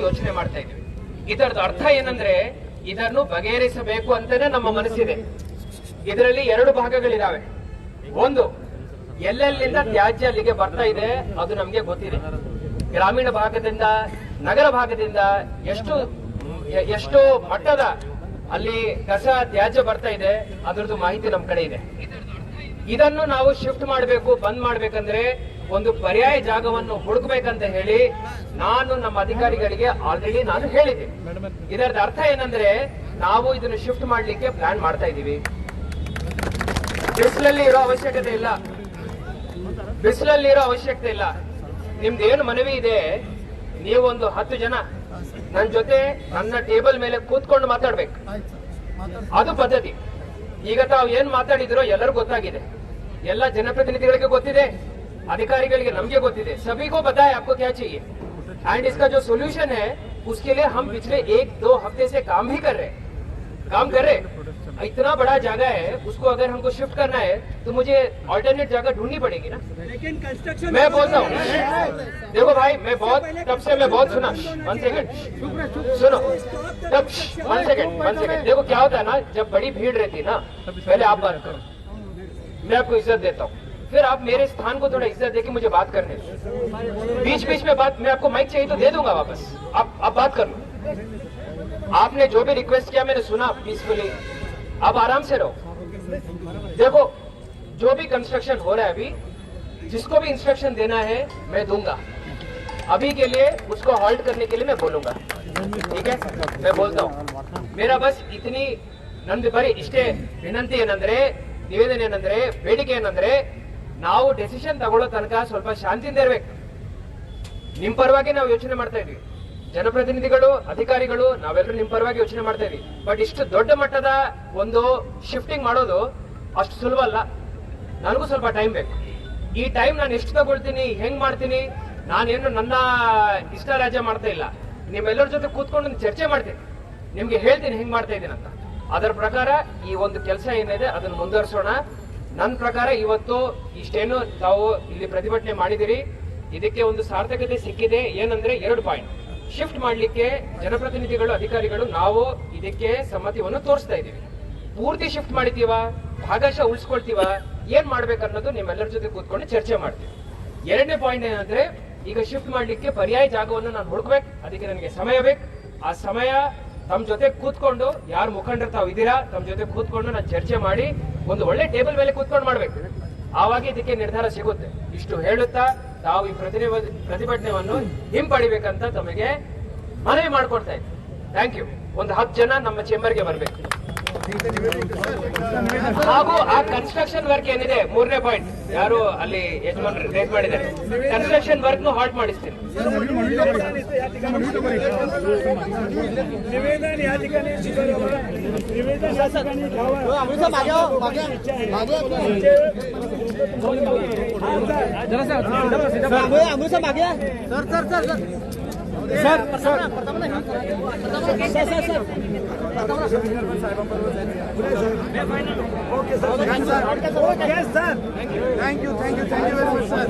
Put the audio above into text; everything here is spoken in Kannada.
ಯೋಚನೆ ಮಾಡ್ತಾ ಇದ್ದೀವಿ. ಇದರದ ಅರ್ಥ ಏನಂದ್ರೆ ಇದನ್ನು ಬಗೆಹರಿಸಬೇಕು ಅಂತಾನೆ ನಮ್ಮ ಮನಸ್ಸಿದೆ. ಇದರಲ್ಲಿ ಎರಡು ಭಾಗಗಳಿದಾವೆ. ಒಂದು, ಎಲ್ಲೆಲ್ಲಿಂದ ತ್ಯಾಜ್ಯ ಅಲ್ಲಿಗೆ ಬರ್ತಾ ಇದೆ ಅದು ನಮ್ಗೆ ಗೊತ್ತಿದೆ. ಗ್ರಾಮೀಣ ಭಾಗದಿಂದ, ನಗರ ಭಾಗದಿಂದ ಎಷ್ಟು ಮಟ್ಟದ ಅಲ್ಲಿ ಕಸ ತ್ಯಾಜ್ಯ ಬರ್ತಾ ಇದೆ ಅದರದ್ದು ಮಾಹಿತಿ ನಮ್ಮ ಕಡೆ ಇದೆ. ಇದನ್ನು ನಾವು ಶಿಫ್ಟ್ ಮಾಡಬೇಕು, ಬಂದ್ ಮಾಡ್ಬೇಕಂದ್ರೆ ಒಂದು ಪರ್ಯಾಯ ಜಾಗವನ್ನು ಹುಡುಕ್ಬೇಕಂತ ಹೇಳಿ ನಾನು ನಮ್ಮ ಅಧಿಕಾರಿಗಳಿಗೆ ಆಲ್ರೆಡಿ ನಾನು ಹೇಳಿದೆ. ಇದರದ ಅರ್ಥ ಏನಂದ್ರೆ ನಾವು ಇದನ್ನು ಶಿಫ್ಟ್ ಮಾಡ್ಲಿಕ್ಕೆ ಪ್ಲಾನ್ ಮಾಡ್ತಾ ಇದೀವಿ. ಬಿಸಿಲಲ್ಲಿ ಇರೋ ಅವಶ್ಯಕತೆ ಇಲ್ಲ. ನಿಮ್ದು ಏನು ಮನವಿ ಇದೆ, ನೀವು ಒಂದು 10 ಜನ ನನ್ನ ಜೊತೆ ನನ್ನ ಟೇಬಲ್ ಮೇಲೆ ಕೂತ್ಕೊಂಡು ಮಾತಾಡ್ಬೇಕು. ಅದು ಪದ್ಧತಿ. ಈಗ ತಾವು ಏನ್ ಮಾತಾಡಿದ್ರೋ ಎಲ್ಲರಿಗೂ ಗೊತ್ತಾಗಿದೆ, ಎಲ್ಲ ಜನಪ್ರತಿನಿಧಿಗಳಿಗೆ ಗೊತ್ತಿದೆ, अधिकारिಗಳಿಗೆ ನಮಗೆ ಗೊತ್ತಿದೆ. सभी को पता है आपको क्या चाहिए एंड इसका जो सोल्यूशन है उसके लिए हम पिछले 1-2 हफ्ते से काम भी कर रहे हैं. इतना बड़ा जगह है, उसको अगर हमको शिफ्ट करना है तो मुझे ऑल्टरनेट जगह ढूंढनी पड़ेगी ना. लेकिन कंस्ट्रक्शन मैं बोलता हूँ, देखो भाई, तब से मैं बहुत सुना. 1 सेकंड सुनो, तब 1 सेकंड. देखो क्या होता है ना, जब बड़ी भीड़ रहती है ना, पहले आप बात करो, मैं आपको इज्जत देता हूँ, फिर आप मेरे स्थान को थोड़ा इज्जत देके मुझे बात करने. बीच में बात, मैं आपको माइक चाहिए तो दे दूंगा वापस, आप बात कर लो. आपने जो भी रिक्वेस्ट किया मैंने सुना पीसफुली. अब आराम से रहो. देखो, जो भी कंस्ट्रक्शन हो रहा है अभी, जिसको भी इंस्ट्रक्शन देना है मैं दूंगा. अभी के लिए उसको हॉल्ट करने के लिए मैं बोलूंगा, ठीक है? मैं बोलता हूँ. मेरा बस इतनी ನಂದು ಬರೀ ಇಷ್ಟೇ ವಿನಂತಿ ಏನಂದ್ರೆ, ನಿವೇದನೆ ಏನಂದ್ರೆ, ಬೇಡಿಕೆ ಏನಂದ್ರೆ, ನಾವು ಡೆಸಿಷನ್ ತಗೊಳ್ಳೋ ತನಕ ಸ್ವಲ್ಪ ಶಾಂತಿಯಿಂದ ಇರ್ಬೇಕು. ನಿಮ್ ಪರವಾಗಿ ನಾವು ಯೋಚನೆ ಮಾಡ್ತಾ ಇದೀವಿ, ಜನಪ್ರತಿನಿಧಿಗಳು, ಅಧಿಕಾರಿಗಳು, ನಾವೆಲ್ಲರೂ ನಿಮ್ ಪರವಾಗಿ ಯೋಚನೆ ಮಾಡ್ತಾ ಇದೀವಿ. ಬಟ್ ಇಷ್ಟು ದೊಡ್ಡ ಮಟ್ಟದ ಒಂದು ಶಿಫ್ಟಿಂಗ್ ಮಾಡೋದು ಅಷ್ಟು ಸುಲಭ ಅಲ್ಲ. ನನಗೂ ಸ್ವಲ್ಪ ಟೈಮ್ ಬೇಕು. ಈ ಟೈಮ್ ನಾನು ಎಷ್ಟು ತಗೊಳ್ತೀನಿ, ಹೆಂಗ್ ಮಾಡ್ತೀನಿ, ನಾನೇನು ನನ್ನ ಇಷ್ಟ ರಾಜ್ಯ ಮಾಡ್ತಾ ಇಲ್ಲ. ನಿಮ್ಮೆಲ್ಲರ ಜೊತೆ ಕೂತ್ಕೊಂಡು ಚರ್ಚೆ ಮಾಡ್ತೀನಿ, ನಿಮ್ಗೆ ಹೇಳ್ತೀನಿ ಹೆಂಗ್ ಮಾಡ್ತಾ ಇದ್ದೀನಿ ಅಂತ. ಅದರ ಪ್ರಕಾರ ಈ ಒಂದು ಕೆಲಸ ಏನಿದೆ ಅದನ್ನು ಮುಂದುವರಿಸೋಣ. ನನ್ನ ಪ್ರಕಾರ ಇವತ್ತು ಇಷ್ಟೇನು ತಾವು ಇಲ್ಲಿ ಪ್ರತಿಭಟನೆ ಮಾಡಿದಿರಿ, ಇದಕ್ಕೆ ಒಂದು ಸಾರ್ಥಕತೆ ಸಿಕ್ಕಿದೆ. ಏನಂದ್ರೆ 2 ಪಾಯಿಂಟ್ ಶಿಫ್ಟ್ ಮಾಡ್ಲಿಕ್ಕೆ ಜನಪ್ರತಿನಿಧಿಗಳು, ಅಧಿಕಾರಿಗಳು ನಾವು ಇದಕ್ಕೆ ಸಮ್ಮತಿಯನ್ನು ತೋರಿಸ್ತಾ ಇದೀವಿ. ಪೂರ್ತಿ ಶಿಫ್ಟ್ ಮಾಡಿದೀವ, ಭಾಗಶಃ ಉಳಿಸ್ಕೊಳ್ತೀವ, ಏನ್ ಮಾಡ್ಬೇಕನ್ನೋದು ನಿಮ್ಮೆಲ್ಲರ ಜೊತೆ ಕೂತ್ಕೊಂಡು ಚರ್ಚೆ ಮಾಡ್ತೀವಿ. 2ನೇ ಪಾಯಿಂಟ್ ಏನಂದ್ರೆ, ಈಗ ಶಿಫ್ಟ್ ಮಾಡ್ಲಿಕ್ಕೆ ಪರ್ಯಾಯ ಜಾಗವನ್ನು ನಾನು ಹುಡುಕ್ಬೇಕು, ಅದಕ್ಕೆ ನನಗೆ ಸಮಯ ಬೇಕು. ಆ ಸಮಯ ತಮ್ಮ ಜೊತೆ ಕೂತ್ಕೊಂಡು, ಯಾರು ಮುಖಂಡರು ತಾವು ಇದ್ದೀರಾ, ತಮ್ಮ ಜೊತೆ ಕೂತ್ಕೊಂಡು ನಾನು ಚರ್ಚೆ ಮಾಡಿ ಒಂದು ಒಳ್ಳೆ ಟೇಬಲ್ ಮೇಲೆ ಕೂತ್ಕೊಂಡು ಮಾಡ್ಬೇಕು. ಆವಾಗ ಇದಕ್ಕೆ ನಿರ್ಧಾರ ಸಿಗುತ್ತೆ. ಇಷ್ಟು ಹೇಳುತ್ತಾ ತಾವು ಈ ಪ್ರತಿಭಟನೆಯನ್ನು ಹಿಂಪಡಿಬೇಕಂತ ತಮಗೆ ಮನವಿ ಮಾಡ್ಕೊಡ್ತಾ ಇದ್ದೀನಿ. Thank you. ಒಂದು 10 ಜನ ನಮ್ಮ ಚೇಂಬರ್ಗೆ ಬರಬೇಕು. ಹಾಗೂ ಆ ಕನ್ಸ್ಟ್ರಕ್ಷನ್ ವರ್ಕ್ ಏನಿದೆ, 3ನೇ ಪಾಯಿಂಟ್, ಯಾರು ಅಲ್ಲಿ ಯಜಮಾನರು ರೇಟ್ ಮಾಡಿದ್ದಾರೆ, ಕನ್ಸ್ಟ್ರಕ್ಷನ್ ವರ್ಕ್ ನು ಹಾಲ್ಟ್ ಮಾಡಿಸ್ತೀನಿ. Thank you very much, sir.